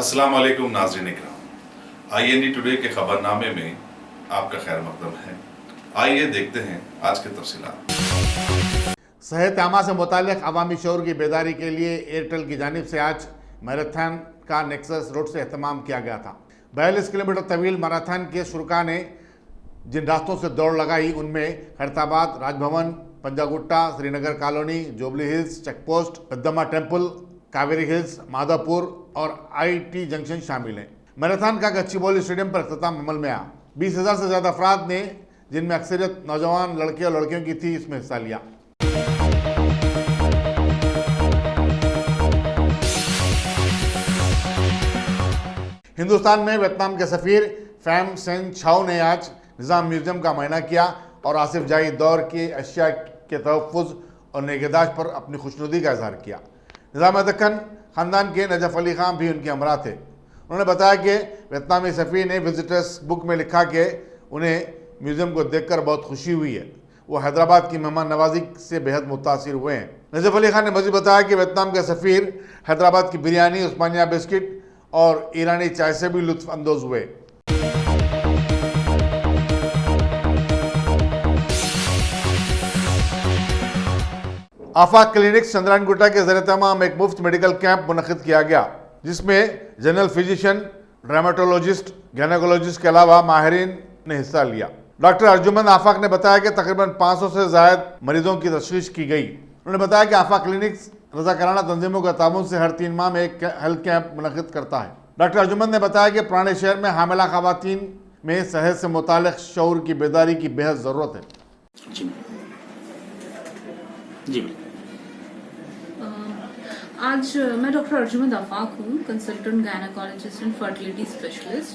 अस्सलाम वालेकुम नाज़रीन इकराम। IND टुडे के खबरनामे में आपका खैर मकदम है। आइए देखते हैं आज के तफसीलात। सेहत आमा से मुताल्लिक़ अवामी शऊर की बेदारी के लिए एयरटेल की जानिब से आज मैराथन का नेक्सस रोड से एहतमाम किया गया था। 42 किलोमीटर तवील मैराथन के शुरका ने जिन रास्तों से दौड़ लगाई उनमें Khairatabad, Rajbhavan, Panjagutta, Srinagar colony, Jubilee hills, check post, Peddamma temple, Kaveri hills, Madhavpur और IT जंक्शन शामिल हैं। मैराथन का गच्चीबौली स्टेडियम पर अख्ताम अमल में आया। 20,000 से ज़्यादा अफराद ने, जिनमें अक्सरियत नौजवान लड़के और लड़कियों की थी, इसमें हिस्सा लिया। हिंदुस्तान में वियतनाम के सफ़ीर फैम सेन छाओ ने आज निज़ाम म्यूजियम का मुआयना किया और आसिफ जाही दौर की अशिया के तहफ़्फ़ुज़ और निगहदाश्त पर अपनी खुशनुदी का इजहार किया। निज़ाम दक्कन ख़ानदान के नजफ़ अली खान भी उनके हमरा थे। उन्होंने बताया कि वियतनामी सफ़ीर ने विजिटर्स बुक में लिखा कि उन्हें म्यूज़ियम को देखकर बहुत खुशी हुई है। वो हैदराबाद की मेहमान नवाजी से बेहद मुतासिर हुए हैं। नजफ़ अली खान ने मज़ीद बताया कि वियतनाम के सफ़ीर हैदराबाद की बिरयानी, उस्मानिया बिस्किट और ईरानी चाय से भी लुत्फ़ अंदोज़ हुए। आफाक क्लिनिक्स चंद्रायनगुट्टा के ज़रिए तमाम एक मुफ्त मेडिकल कैंप मुनक़िद किया गया, जिसमें जनरल फिजिशियन, ड्रामेटोलॉजिस्ट, गैनकोलॉजिस्ट के अलावा माहिरीन ने हिस्सा लिया। डॉक्टर अर्जुमंद आफाक ने बताया कि तकरीबन 500 से ज़ायद मरीजों की तशख़ीस की गई। उन्होंने बताया कि आफाक क्लिनिक्स रज़ाकाराना तंजीमों के तामुन से हर 3 माह में एक हेल्थ कैंप मुनक़िद करता है। डॉक्टर अर्जुमंद ने बताया कि पुराने शहर में हामिला ख़वातीन में सेहत से मुताल्लिक़ शऊर की बेदारी की बेहद ज़रूरत है। जी आज मैं डॉक्टर अर्जुमंद आफाक हूँ, consultant gynaecologist and fertility specialist.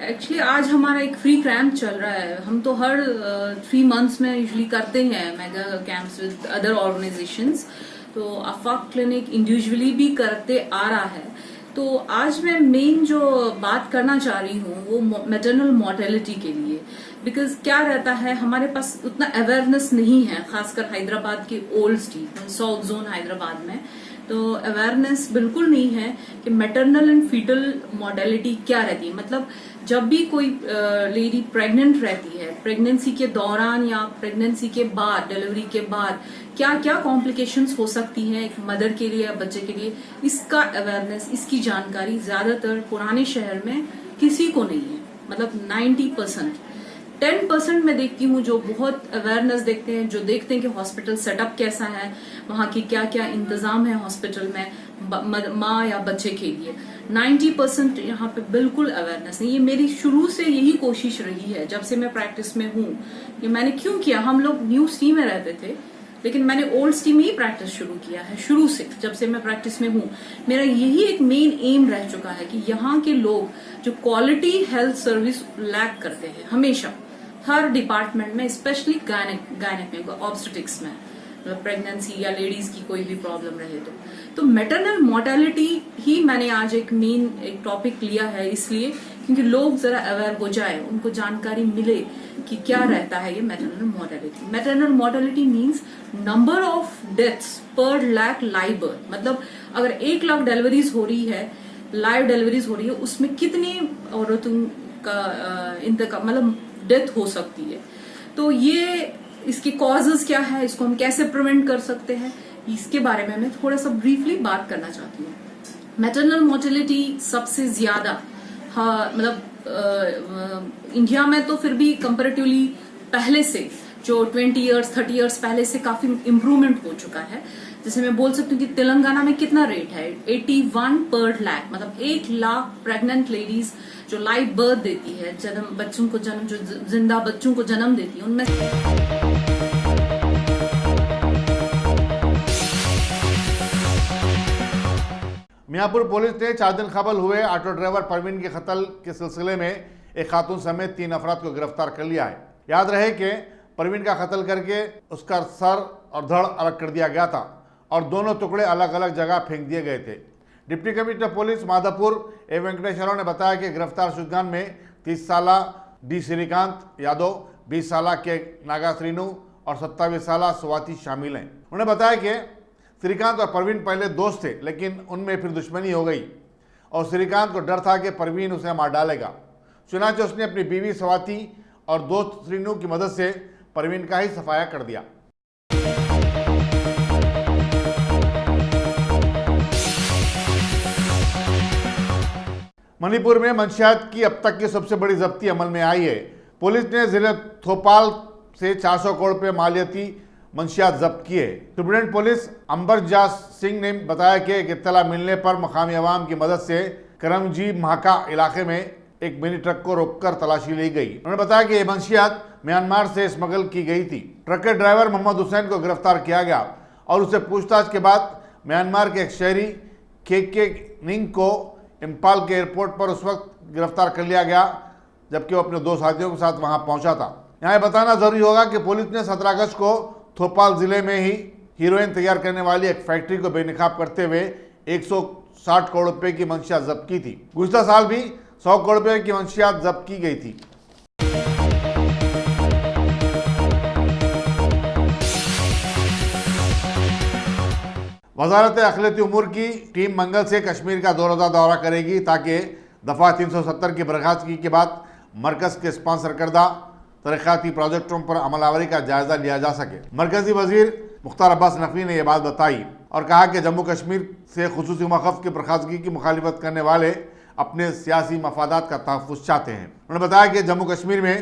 Actually आज हमारा एक फ्री कैंप चल रहा है। हम तो हर 3 मंथ्स में यूजुअली करते हैं mega camps with other organisations, तो आफाक क्लिनिक इंडिविजुअली भी करते आ रहा है। तो आज मैं मेन जो बात करना चाह रही हूँ वो मैटरनल मोर्टेलिटी के लिए, बिकॉज क्या रहता है हमारे पास उतना अवेयरनेस नहीं है, खासकर हैदराबाद के old city south zone Hyderabad में तो अवेयरनेस बिल्कुल नहीं है कि मैटरनल एंड फीटल मोर्टेलिटी क्या रहती है। मतलब जब भी कोई लेडी प्रेग्नेंट रहती है, प्रेगनेंसी के दौरान या प्रेगनेंसी के बाद, डिलीवरी के बाद क्या क्या कॉम्प्लिकेशंस हो सकती हैं एक मदर के लिए या बच्चे के लिए, इसका अवेयरनेस, इसकी जानकारी ज्यादातर पुराने शहर में किसी को नहीं है। मतलब 90%, 10% मैं देखती हूँ जो बहुत अवेयरनेस देखते हैं, जो देखते हैं कि हॉस्पिटल सेटअप कैसा है, वहाँ की क्या क्या इंतजाम है हॉस्पिटल में माँ या बच्चे के लिए। 90% यहाँ पे बिल्कुल अवेयरनेस नहीं। ये मेरी शुरू से यही कोशिश रही है जब से मैं प्रैक्टिस में हूँ। कि मैंने क्यों किया, हम लोग न्यू सिटी में रहते थे लेकिन मैंने ओल्ड सिटी में ही प्रैक्टिस शुरू किया है। शुरू से जब से मैं प्रैक्टिस में हूँ मेरा यही एक मेन एम रह चुका है कि यहाँ के लोग जो क्वालिटी हेल्थ सर्विस लैक करते हैं हमेशा हर डिपार्टमेंट में, स्पेशली गायनेक में, ऑब्स्टेटिक्स में, प्रेगनेंसी या लेडीज की कोई भी प्रॉब्लम रहे तो मैटरनल मोर्टेलिटी ही मैंने आज एक मेन एक टॉपिक लिया है, इसलिए क्योंकि लोग जरा अवेयर हो जाए, उनको जानकारी मिले कि क्या रहता है ये maternal mortality. Maternal mortality means number of deaths पर लाख लाइव बर्थ। मतलब अगर 1 लाख डिलीवरीज हो रही है, लाइव डिलीवरीज हो रही है, उसमें कितनी औरतों का इंतकाल, मतलब डेथ हो सकती है। तो ये इसके कॉजेज क्या है, इसको हम कैसे प्रिवेंट कर सकते हैं, इसके बारे में मैं थोड़ा सा ब्रीफली बात करना चाहती हूँ। मैटरनल मोर्टेलिटी सबसे ज्यादा इंडिया में तो फिर भी कंपैरेटिवली पहले से जो 20 इयर्स 30 इयर्स पहले से काफी इम्प्रूवमेंट हो चुका है। जैसे मैं बोल सकती हूँ कि तेलंगाना में कितना रेट है, 81 पर लाख, मतलब 1 लाख प्रेग्नेंट लेडीज जो लाइव बर्थ देती है, बच्चों को जन्म, जो जिंदा बच्चों को जन्म देती है, उनमें मियाँपुर पुलिस ने 4 दिन कबल हुए ऑटो ड्राइवर परवीन के कत्ल के सिलसिले में एक खातून समेत 3 अफराद को गिरफ्तार कर लिया है। याद रहे कि परवीन का कत्ल करके उसका सर और धड़ अलग कर दिया गया था और दोनों टुकड़े अलग अलग जगह फेंक दिए गए थे। डिप्टी कमिश्नर पुलिस माधवपुर ए वेंकटेश्वरराव ने बताया कि गिरफ्तार शुजगान में 30 साला डी श्रीकांत यादव, 20 साला के नागा श्रीनु और 27 साला स्वाति शामिल हैं। उन्होंने बताया कि श्रीकांत और परवीन पहले दोस्त थे, लेकिन उनमें फिर दुश्मनी हो गई और श्रीकांत को डर था कि परवीन उसे मार डालेगा। चुनाचे उसने अपनी बीवी स्वाति और दोस्त श्रीनू की मदद से परवीन का ही सफाया कर दिया। मणिपुर में मंशियात की अब तक की सबसे बड़ी जब्ती अमल में आई है। पुलिस ने जिले थोपाल से 400 करोड़ रुपए मालियती मंशियात जब्त किए। सुप्रीडेंट पुलिस अंबरजास सिंह ने बताया कि इत्तला मिलने पर मकामी अवाम की मदद से करमजी महाका इलाके में एक मिनी ट्रक को रोककर तलाशी ली गई। उन्होंने बताया कि ये मंशियात म्यांमार से स्मगल की गई थी। ट्रक के ड्राइवर मोहम्मद हुसैन को गिरफ्तार किया गया और उसे पूछताछ के बाद म्यांमार के एक शहरी के निंग को इम्फाल के एयरपोर्ट पर उस वक्त गिरफ्तार कर लिया गया जबकि वो अपने 2 साथियों के साथ वहां पहुंचा था। यहाँ बताना जरूरी होगा कि पुलिस ने 17 अगस्त को थोपाल जिले में ही हीरोइन तैयार करने वाली एक फैक्ट्री को बेनकाब करते हुए 160 करोड़ रुपए की मंशियात जब्त की थी। गुज़िश्ता साल भी 100 करोड़ रुपए की मंशियात जब्त की गई थी। वजारत अखिलती उमूर की टीम मंगल से कश्मीर का दौरा करेगी ताकि दफ़ा 370 की बर्खास्तगी के बाद मरकज़ के स्पॉन्सर करदा तरक्याती प्रोजेक्टों पर अमलावरी का जायजा लिया जा सके। मरकजी वजीर मुख्तार अब्बास नकवी ने यह बात बताई और कहा कि जम्मू कश्मीर से खुसूसी मौक़िफ़ की बर्खास्तगी की मुखालिफत करने वाले अपने सियासी मफादात का तहफ़्फ़ुज़ चाहते हैं। उन्होंने बताया कि जम्मू कश्मीर में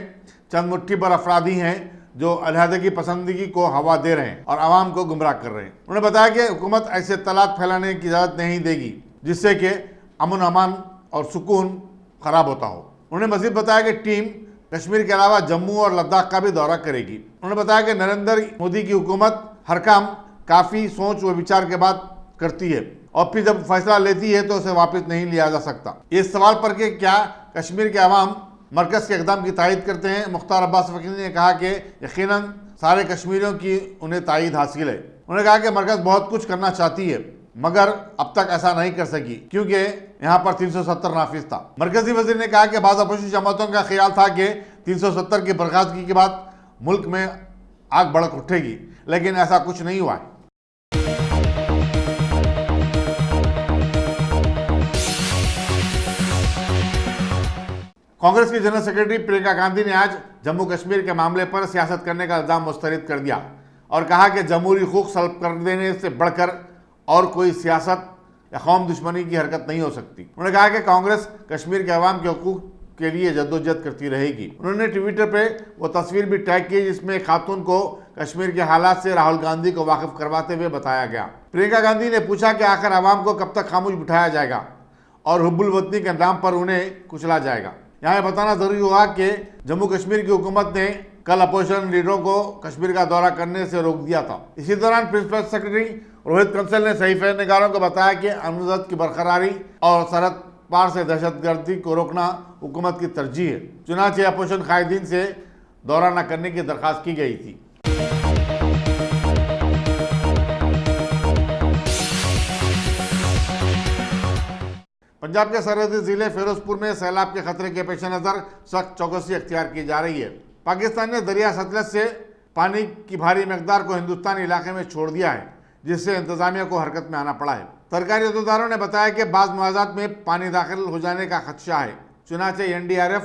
चंद मुट्ठी भर अफरादी हैं जो अलहदगी पसंदगी को हवा दे रहे हैं और आवाम को गुमराह कर रहे हैं। उन्होंने बताया कि हुकूमत ऐसे तलात फैलाने की इजाज़त नहीं देगी जिससे कि अमन अमान और सुकून ख़राब होता हो। उन्होंने मज़ीद बताया कि टीम कश्मीर के अलावा जम्मू और लद्दाख का भी दौरा करेगी। उन्होंने बताया कि नरेंद्र मोदी की हुकूमत हर काम काफ़ी सोच व विचार के बाद करती है और फिर जब फैसला लेती है तो उसे वापस नहीं लिया जा सकता। इस सवाल पर कि क्या कश्मीर के अवाम मरकज़ के इक़दाम की तायद करते हैं, मुख्तार अब्बास नकवी ने कहा कि यकीनन सारे कश्मीरियों की उन्हें तायद हासिल है। उन्होंने कहा कि मरकज़ बहुत कुछ करना चाहती है मगर अब तक ऐसा नहीं कर सकी क्योंकि यहाँ पर 370 नाफिज था। मरकजी वजीर ने कहा कि बाज़ अपोजिशन जमातों का ख्याल था कि 370 की बर्खास्तगी के बाद मुल्क में आग भड़क उठेगी, लेकिन ऐसा कुछ नहीं हुआ है। कांग्रेस की जनरल सेक्रेटरी प्रियंका गांधी ने आज जम्मू कश्मीर के मामले पर सियासत करने का इल्जाम मुस्तरद कर दिया और कहा कि जमहूरी हुकूक सल्ब कर देने से बढ़कर और कोई सियासत या कौम दुश्मनी की हरकत नहीं हो सकती। उन्होंने कहा कि कांग्रेस कश्मीर के अवाम के हुकूक के लिए जद्दोजहद करती रहेगी। उन्होंने ट्विटर पे वो तस्वीर भी टैग की जिसमें एक खातून को कश्मीर के हालात से राहुल गांधी को वाकिफ करवाते हुए बताया गया। प्रियंका गांधी ने पूछा कि आखिर अवाम को कब तक खामोश बिठाया जाएगा और हुब्बुल वतनी के नाम पर उन्हें कुचला जाएगा। यहाँ बताना जरूरी हुआ कि जम्मू कश्मीर की हुकूमत ने कल अपोजिशन लीडरों को कश्मीर का दौरा करने से रोक दिया था। इसी दौरान प्रिंसिपल सेक्रेटरी रोहित कंसल ने सहीफे-ए-निगारों को बताया कि अमन की बरकरारी और सरहद पार से दहशतगर्दी को रोकना हुकूमत की तरजीह है। चुनाचे अपोजिशन कायदीन से दौरा न करने की दरख्वास्त की गई थी। पंजाब के सरहदी जिले फिरोजपुर में सैलाब के खतरे के पेश नज़र सख्त चौकसी अख्तियार की जा रही है। पाकिस्तान ने दरिया सतलज से पानी की भारी मकदार को हिंदुस्तानी इलाके में छोड़ दिया है जिससे इंतजामिया को हरकत में आना पड़ा है। सरकारी अहदेदारों ने बताया कि बाज़ मुआवजात में पानी दाखिल हो जाने का खदशा है। चुनाचे NDRF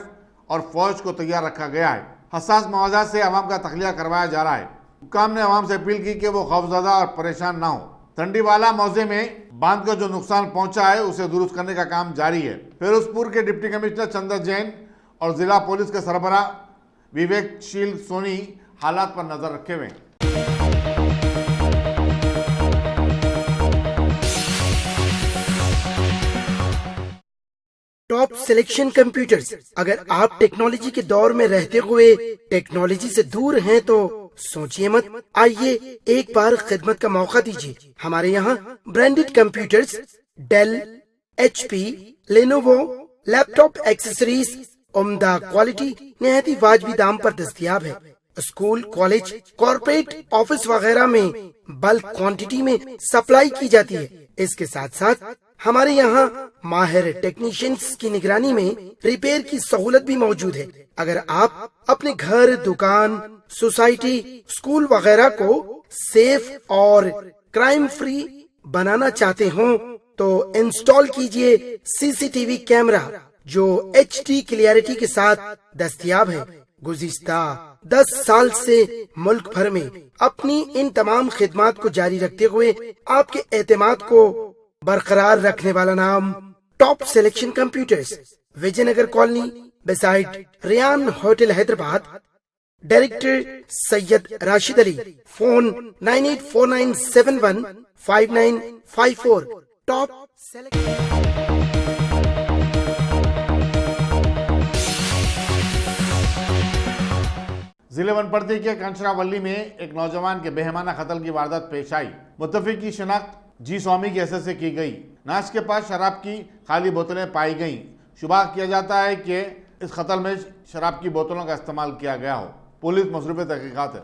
और फौज को तैयार रखा गया है। हसास मुआवजात से अवाम का तखलिया करवाया जा रहा है। हुक्काम ने अवाम से अपील की कि वो खौफजदा और परेशान ना हो। तंडीवाला मौजे में बांध को जो नुकसान पहुंचा है उसे दुरुस्त करने का काम जारी है। फिरोजपुर के डिप्टी कमिश्नर चंद्र जैन और जिला पुलिस के सरबराह विवेकशील सोनी हालात पर नजर रखे हुए हैं। Top selection computers. अगर आप टेक्नोलॉजी के दौर में रहते हुए टेक्नोलॉजी से दूर हैं तो सोचिए मत, आइए एक बार खिदमत का मौका दीजिए। हमारे यहाँ branded computers Dell, HP, Lenovo, laptop accessories उम्दा क्वालिटी निहायती वाजबी दाम पर दस्तयाब है। स्कूल, कॉलेज, कॉर्पोरेट, ऑफिस वगैरह में बल्क क्वांटिटी में सप्लाई की जाती है। इसके साथ साथ हमारे यहाँ माहिर टेक्नीशियंस की निगरानी में रिपेयर की सहूलत भी मौजूद है। अगर आप अपने घर, दुकान, सोसाइटी, स्कूल वगैरह को सेफ और क्राइम फ्री बनाना चाहते हो तो इंस्टॉल कीजिए सीसीटीवी कैमरा जो HD क्लियरिटी के साथ दस्तयाब है। गुज़िश्ता 10 साल से मुल्क भर में अपनी इन तमाम खिदमात को जारी रखते हुए आपके एतमाद को बरकरार रखने वाला नाम top selection computers, Vijayanagar colony beside Riyan hotel Hyderabad. Director Syed Rashid Ali. Phone 9849715954। Top जिले वनपर्ती के कंचरावली में एक नौजवान के बेहमाना कत्ल की वारदात पेश आई। मुत्तफिक की शिनाख्त जी स्वामी की हैसियत से की गई। नाश के पास शराब की खाली बोतलें पाई गईं। शुबा किया जाता है कि इस कत्ल में शराब की बोतलों का इस्तेमाल किया गया हो। पुलिस मसरूफ़ तहकीकात है।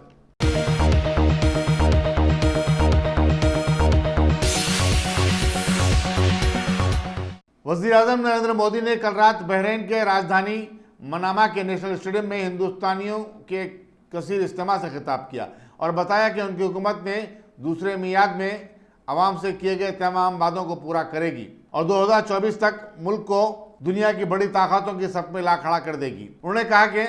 वज़ीर-ए-आज़म नरेंद्र मोदी ने कल रात बहरीन के राजधानी मनामा के नेशनल स्टेडियम में हिंदुस्तानियों के कसीर इज्तिमा से खिताब किया और बताया कि उनकी हुकूमत ने दूसरे मियाद में आवाम से किए गए तमाम वादों को पूरा करेगी और 2024 तक मुल्क को दुनिया की बड़ी ताकतों की सफ में ला खड़ा कर देगी। उन्होंने कहा कि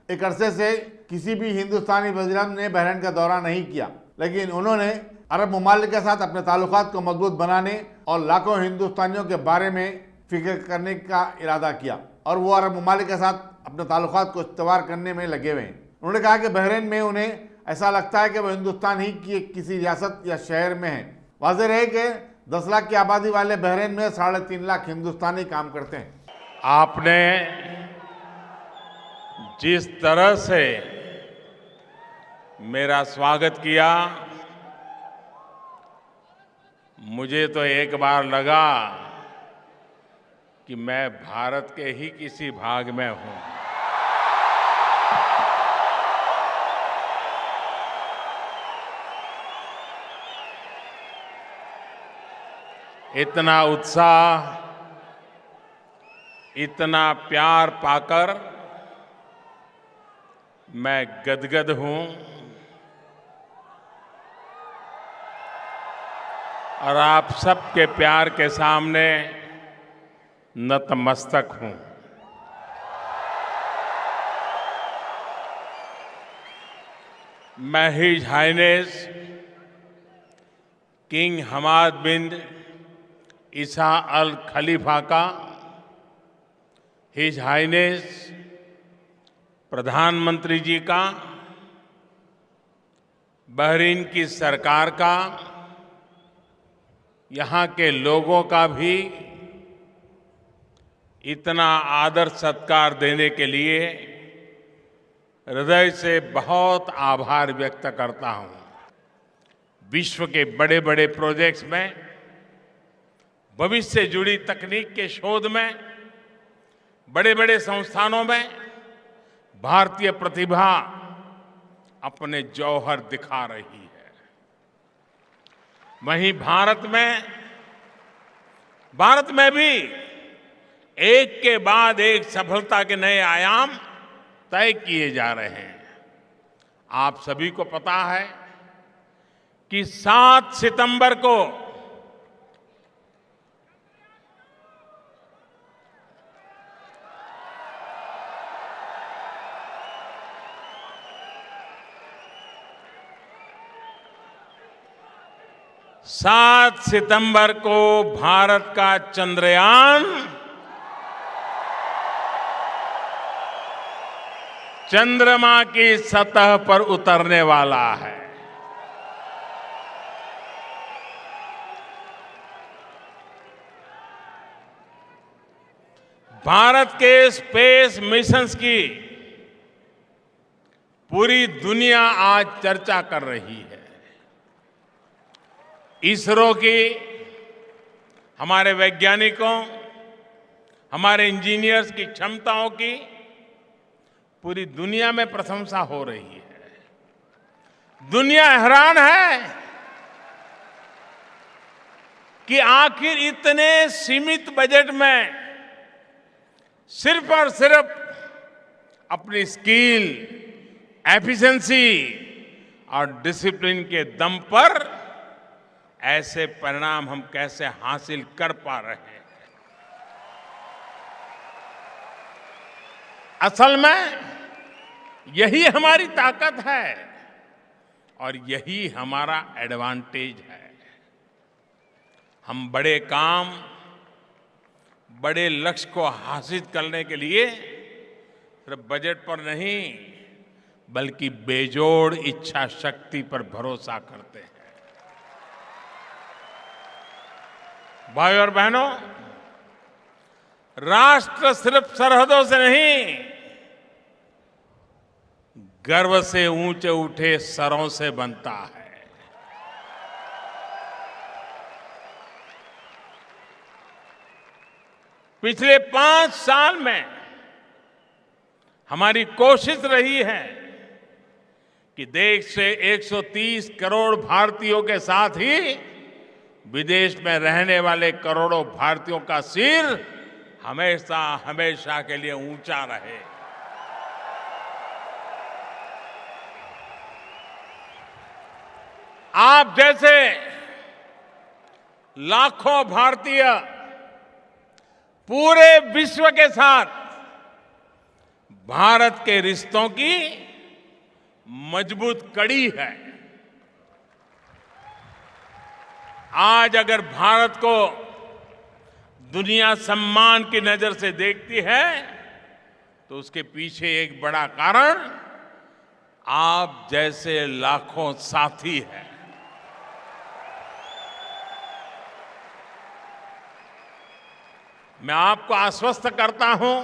एक अरसे से किसी भी हिंदुस्तानी वज़ीर-ए-आज़म ने बहरीन का दौरा नहीं किया, लेकिन उन्होंने अरब ममालिक के साथ अपने ताल्लुकात को मजबूत बनाने और लाखों हिंदुस्तानियों के बारे में फिक्र करने का इरादा किया और वो अरब ममालिक के साथ अपने ताल्लुकात को इस्तवार करने में लगे हुए हैं। उन्होंने कहा कि बहरीन में उन्हें ऐसा लगता है कि वह हिंदुस्तान ही की किसी रियासत या शहर में है। वाज़ेह रहे कि 10 लाख की आबादी वाले बहरीन में 3.5 लाख हिंदुस्तानी काम करते हैं। आपने जिस तरह से मेरा स्वागत किया, मुझे तो एक बार लगा कि मैं भारत के ही किसी भाग में हूं। इतना उत्साह, इतना प्यार पाकर मैं गदगद हूं और आप सबके प्यार के सामने नतमस्तक हूं। मैं हिज हाइनेस किंग हमाद बिन ईसा अल खलीफा का, हिज हाइनेस प्रधानमंत्री जी का, बहरीन की सरकार का, यहाँ के लोगों का भी इतना आदर सत्कार देने के लिए हृदय से बहुत आभार व्यक्त करता हूं। विश्व के बड़े बड़े प्रोजेक्ट्स में, भविष्य से जुड़ी तकनीक के शोध में, बड़े बड़े संस्थानों में भारतीय प्रतिभा अपने जौहर दिखा रही है। वहीं भारत में भी एक के बाद एक सफलता के नए आयाम तय किए जा रहे हैं। आप सभी को पता है कि 7 सितंबर को भारत का चंद्रयान चंद्रमा की सतह पर उतरने वाला है। भारत के स्पेस मिशंस की पूरी दुनिया आज चर्चा कर रही है। इसरो की, हमारे वैज्ञानिकों, हमारे इंजीनियर्स की क्षमताओं की पूरी दुनिया में प्रशंसा हो रही है। दुनिया हैरान है कि आखिर इतने सीमित बजट में सिर्फ और सिर्फ अपनी स्किल, एफिशिएंसी और डिसिप्लिन के दम पर ऐसे परिणाम हम कैसे हासिल कर पा रहे हैं। असल में यही हमारी ताकत है और यही हमारा एडवांटेज है। हम बड़े काम, बड़े लक्ष्य को हासिल करने के लिए सिर्फ बजट पर नहीं बल्कि बेजोड़ इच्छा शक्ति पर भरोसा करते हैं। भाइयों और बहनों, राष्ट्र सिर्फ सरहदों से नहीं, गर्व से ऊंचे उठे सरों से बनता है। पिछले 5 साल में हमारी कोशिश रही है कि देश से 130 करोड़ भारतीयों के साथ ही विदेश में रहने वाले करोड़ों भारतीयों का सिर हमेशा हमेशा के लिए ऊंचा रहे। आप जैसे लाखों भारतीय पूरे विश्व के साथ भारत के रिश्तों की मजबूत कड़ी है। आज अगर भारत को दुनिया सम्मान की नजर से देखती है तो उसके पीछे एक बड़ा कारण आप जैसे लाखों साथी हैं। मैं आपको आश्वस्त करता हूं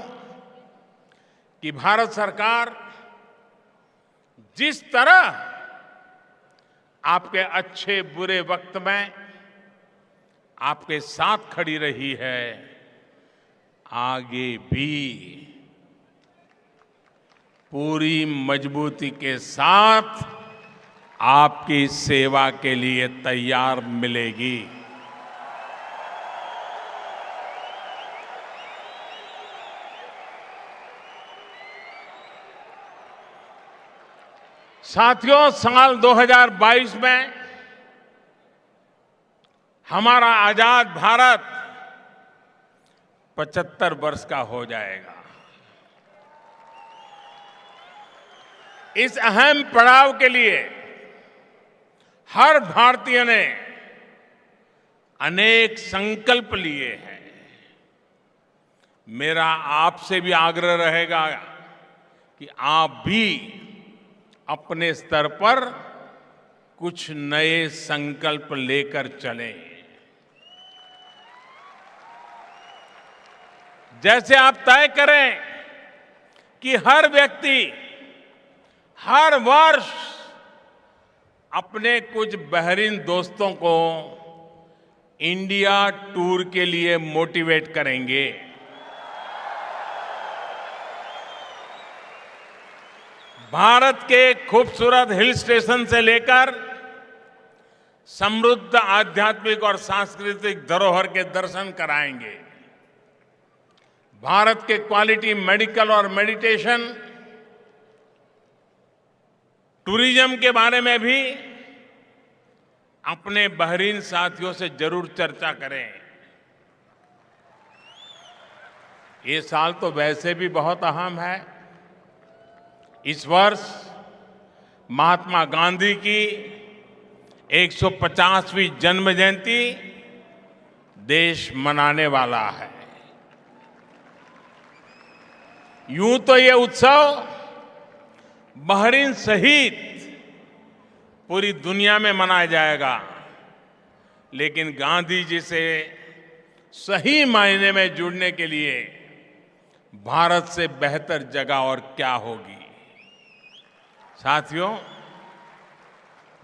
कि भारत सरकार जिस तरह आपके अच्छे बुरे वक्त में आपके साथ खड़ी रही है, आगे भी पूरी मजबूती के साथ आपकी सेवा के लिए तैयार मिलेगी। साथियों, साल 2022 में हमारा आजाद भारत 75 वर्ष का हो जाएगा। इस अहम पड़ाव के लिए हर भारतीय ने अनेक संकल्प लिए हैं। मेरा आपसे भी आग्रह रहेगा कि आप भी अपने स्तर पर कुछ नए संकल्प लेकर चलें। जैसे आप तय करें कि हर व्यक्ति हर वर्ष अपने कुछ बेहतरीन दोस्तों को इंडिया टूर के लिए मोटिवेट करेंगे। भारत के खूबसूरत हिल स्टेशन से लेकर समृद्ध आध्यात्मिक और सांस्कृतिक धरोहर के दर्शन कराएंगे। भारत के क्वालिटी मेडिकल और मेडिटेशन टूरिज्म के बारे में भी अपने बेहतरीन साथियों से जरूर चर्चा करें। ये साल तो वैसे भी बहुत अहम है। इस वर्ष महात्मा गांधी की 150वीं जन्म जयंती देश मनाने वाला है। यूं तो ये उत्सव बहरीन सहित पूरी दुनिया में मनाया जाएगा, लेकिन गांधी जी से सही मायने में जुड़ने के लिए भारत से बेहतर जगह और क्या होगी। साथियों,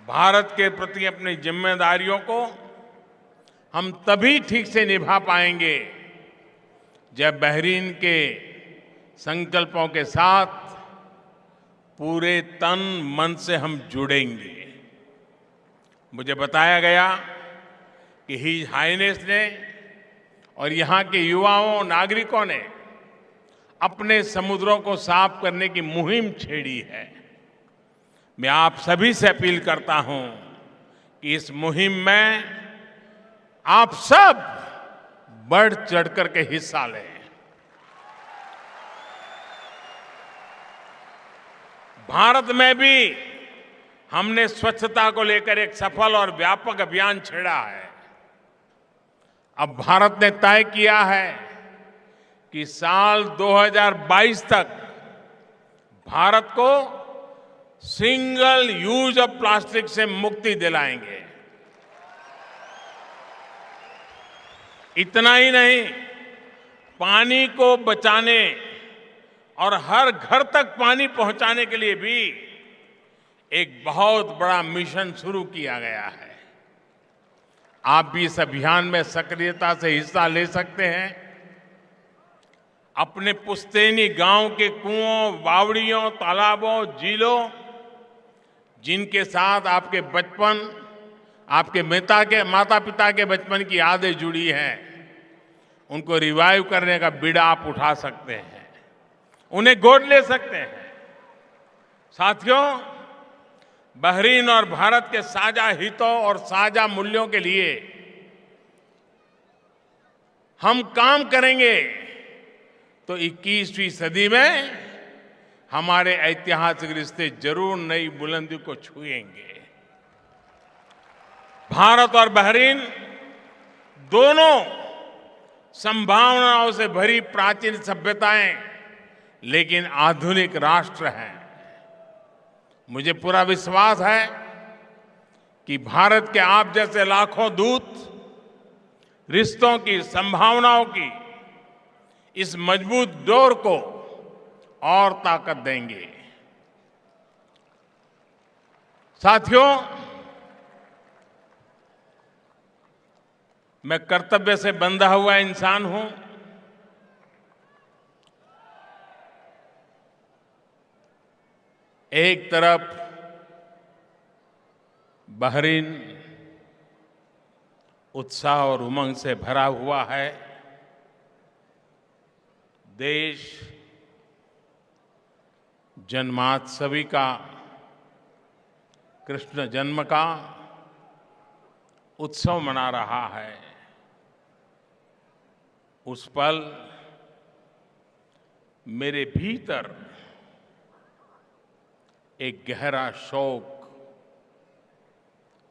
भारत के प्रति अपनी जिम्मेदारियों को हम तभी ठीक से निभा पाएंगे जब बहरीन के संकल्पों के साथ पूरे तन मन से हम जुड़ेंगे। मुझे बताया गया कि हिज हाइनेस ने और यहाँ के युवाओं नागरिकों ने अपने समुद्रों को साफ करने की मुहिम छेड़ी है। मैं आप सभी से अपील करता हूं कि इस मुहिम में आप सब बढ़ चढ़ करके हिस्सा लें। भारत में भी हमने स्वच्छता को लेकर एक सफल और व्यापक अभियान छेड़ा है। अब भारत ने तय किया है कि साल 2022 तक भारत को सिंगल यूज ऑफ प्लास्टिक से मुक्ति दिलाएंगे। इतना ही नहीं, पानी को बचाने और हर घर तक पानी पहुंचाने के लिए भी एक बहुत बड़ा मिशन शुरू किया गया है। आप भी इस अभियान में सक्रियता से हिस्सा ले सकते हैं। अपने पुश्तैनी गांव के कुओं, बावड़ियों, तालाबों, झीलों, जिनके साथ आपके बचपन, आपके माता पिता के बचपन की यादें जुड़ी हैं, उनको रिवाइव करने का बीड़ा आप उठा सकते हैं, उन्हें गोद ले सकते हैं। साथियों, बहरीन और भारत के साझा हितों और साझा मूल्यों के लिए हम काम करेंगे तो 21वीं सदी में हमारे ऐतिहासिक रिश्ते जरूर नई बुलंदी को छुएंगे। भारत और बहरीन दोनों संभावनाओं से भरी प्राचीन सभ्यताएं, लेकिन आधुनिक राष्ट्र हैं। मुझे पूरा विश्वास है कि भारत के आप जैसे लाखों दूत रिश्तों की, संभावनाओं की इस मजबूत डोर को और ताकत देंगे। साथियों, मैं कर्तव्य से बंधा हुआ इंसान हूं। एक तरफ बहरीन उत्साह और उमंग से भरा हुआ है। देश जन्माष्टमी का, कृष्ण जन्म का उत्सव मना रहा है। उस पल मेरे भीतर एक गहरा शोक,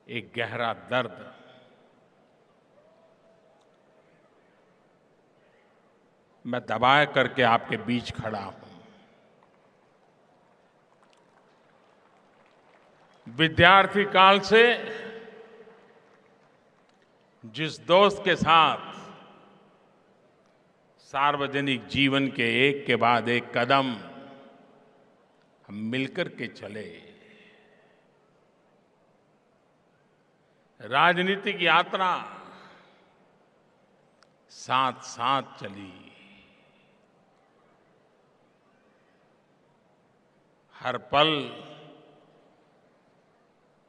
एक गहरा दर्द, मैं दबाए करके आपके बीच खड़ा हूं। विद्यार्थी काल से जिस दोस्त के साथ सार्वजनिक जीवन के एक के बाद एक कदम हम मिलकर के चले, राजनीतिक यात्रा साथ साथ चली, हर पल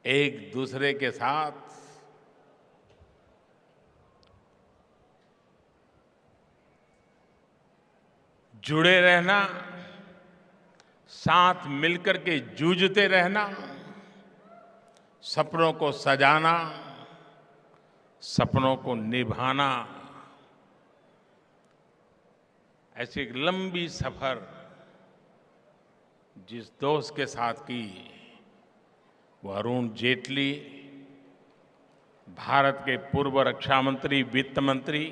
एक दूसरे के साथ जुड़े रहना, साथ मिलकर के जूझते रहना, सपनों को सजाना, सपनों को निभाना, ऐसी एक लंबी सफर जिस दोस्त के साथ की, वो अरुण जेटली, भारत के पूर्व रक्षा मंत्री, वित्त मंत्री।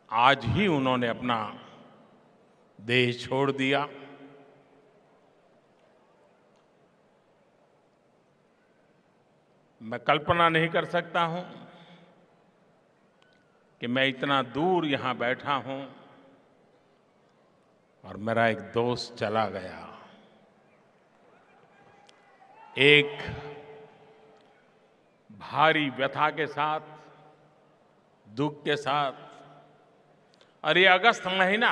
आज ही उन्होंने अपना देश छोड़ दिया। मैं कल्पना नहीं कर सकता हूं कि मैं इतना दूर यहां बैठा हूं और मेरा एक दोस्त चला गया। एक भारी व्यथा के साथ, दुख के साथ। और ये अगस्त महीना,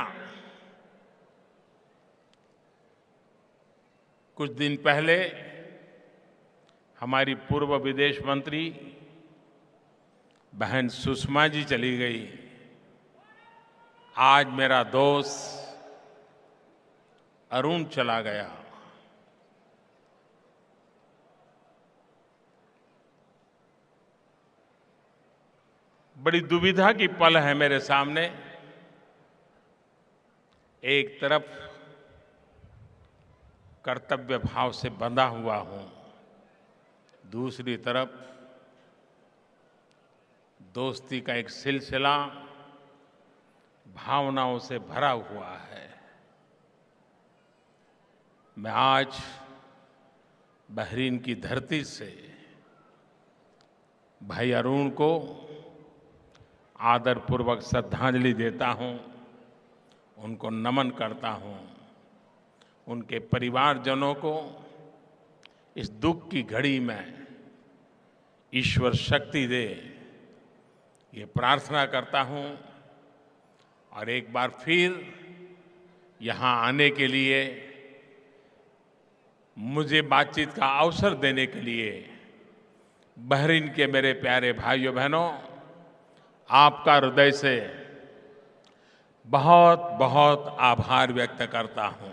कुछ दिन पहले हमारी पूर्व विदेश मंत्री बहन सुषमा जी चली गई। आज मेरा दोस्त अरुण चला गया। बड़ी दुविधा की पल है मेरे सामने। एक तरफ कर्तव्य भाव से बंधा हुआ हूं, दूसरी तरफ दोस्ती का एक सिलसिला भावनाओं से भरा हुआ है। मैं आज बहरीन की धरती से भाई अरुण को आदरपूर्वक श्रद्धांजलि देता हूं, उनको नमन करता हूं। उनके परिवारजनों को इस दुख की घड़ी में ईश्वर शक्ति दे, ये प्रार्थना करता हूं। और एक बार फिर यहाँ आने के लिए, मुझे बातचीत का अवसर देने के लिए बहरीन के मेरे प्यारे भाइयों बहनों, आपका हृदय से बहुत बहुत आभार व्यक्त करता हूं।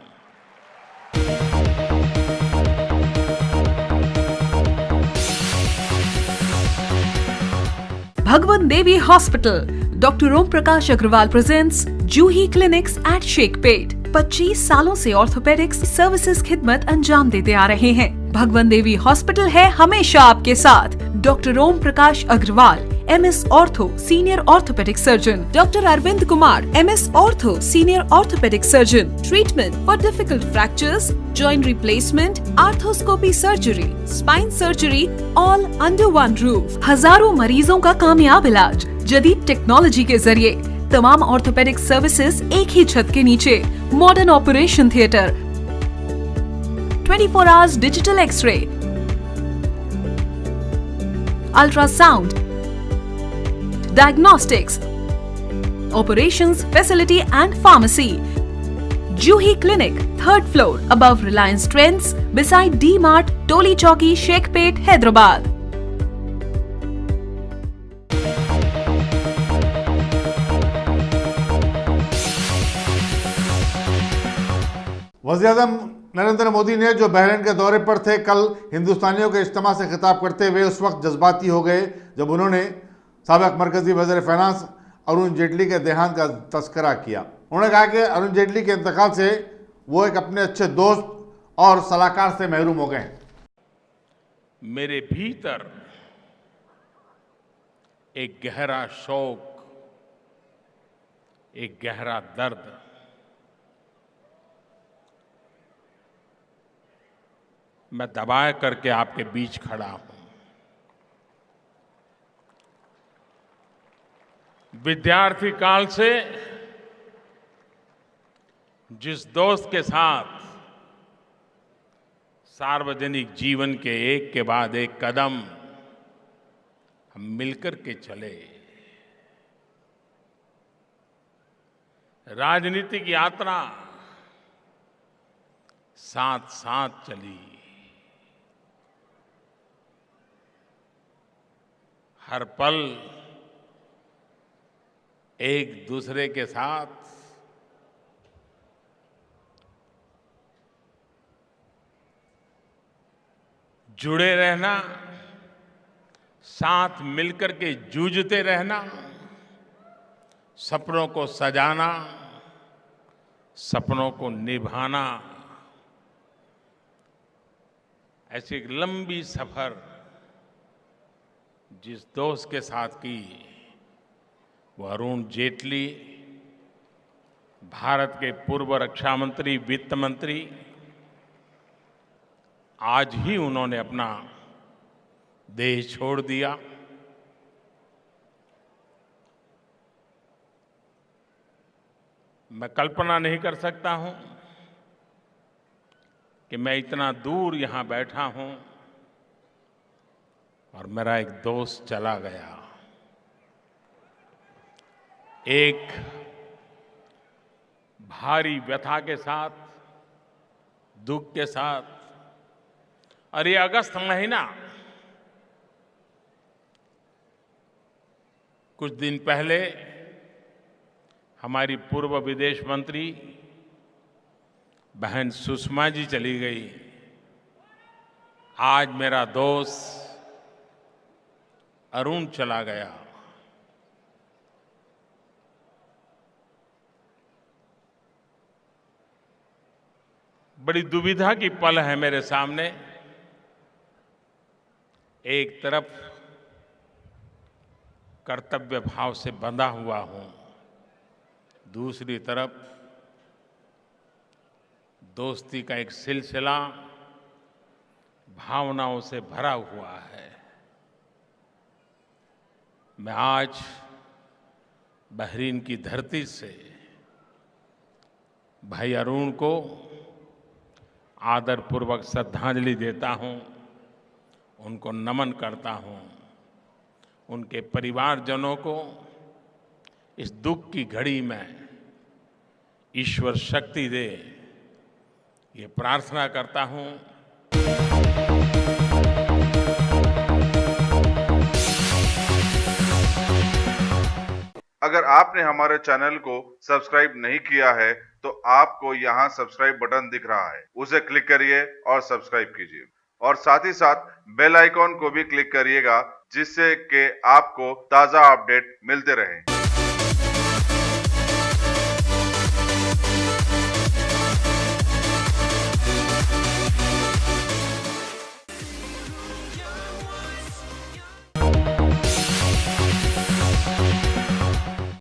Bhagwan Devi Hospital, Dr. Om Prakash Agrawal presents Juhi Clinics at Sheikhpet। 25 सालों से ऑर्थोपेडिक्स सर्विसेज खिदमत अंजाम देते आ रहे हैं। भगवान देवी हॉस्पिटल है हमेशा आपके साथ। Doctor Om Prakash Agarwal, MS ortho, senior orthopaedic surgeon. Doctor Arvind Kumar, MS ortho, senior orthopaedic surgeon. Treatment for difficult fractures, joint replacement, arthroscopy surgery, spine surgery, all under one roof. हजारों मरीजों का कामयाब इलाज जदीद टेक्नोलॉजी के जरिए। तमाम ऑर्थोपेडिक सर्विसेज एक ही छत के नीचे। Modern operation theatre, 24 hours digital X-ray, ultrasound, diagnostics, operations facility and pharmacy. Juhi Clinic, 3rd floor, above Reliance Trends, beside D-Mart, Toli Chowki, Sheikhpet, Hyderabad. वज़ीर-ए-आज़म नरेंद्र मोदी ने जो बहरीन के दौरे पर थे, कल हिंदुस्तानियों के इज्तिमा से खिताब करते हुए उस वक्त जज्बाती हो गए जब उन्होंने साबिक़ मरकज़ी वज़ीर फाइनेंस अरुण जेटली के देहांत का तस्करा किया। उन्होंने कहा कि अरुण जेटली के इंतकाल से वो एक अपने अच्छे दोस्त और सलाहकार से महरूम हो गए। मेरे भीतर एक गहरा शौक, एक गहरा दर्द, मैं दबाए करके आपके बीच खड़ा हूं। विद्यार्थी काल से जिस दोस्त के साथ सार्वजनिक जीवन के एक के बाद एक कदम हम मिलकर के चले, राजनीतिक यात्रा साथ साथ चली, हर पल एक दूसरे के साथ जुड़े रहना, साथ मिलकर के जूझते रहना, सपनों को सजाना, सपनों को निभाना, ऐसी एक लंबी सफर जिस दोस्त के साथ की, वो अरुण जेटली, भारत के पूर्व रक्षा मंत्री, वित्त मंत्री। आज ही उन्होंने अपना देश छोड़ दिया। मैं कल्पना नहीं कर सकता हूं कि मैं इतना दूर यहां बैठा हूं और मेरा एक दोस्त चला गया। एक भारी व्यथा के साथ, दुख के साथ, और ये अगस्त महीना, कुछ दिन पहले हमारी पूर्व विदेश मंत्री बहन सुषमा जी चली गई। आज मेरा दोस्त अरुण चला गया। बड़ी दुविधा की पल है मेरे सामने। एक तरफ कर्तव्य भाव से बंधा हुआ हूं, दूसरी तरफ दोस्ती का एक सिलसिला भावनाओं से भरा हुआ है। मैं आज बहरीन की धरती से भाई अरुण को आदरपूर्वक श्रद्धांजलि देता हूं, उनको नमन करता हूं। उनके परिवारजनों को इस दुख की घड़ी में ईश्वर शक्ति दे, ये प्रार्थना करता हूं। अगर आपने हमारे चैनल को सब्सक्राइब नहीं किया है तो आपको यहाँ सब्सक्राइब बटन दिख रहा है, उसे क्लिक करिए और सब्सक्राइब कीजिए और साथ ही साथ बेल आइकॉन को भी क्लिक करिएगा, जिससे कि आपको ताज़ा अपडेट मिलते रहें।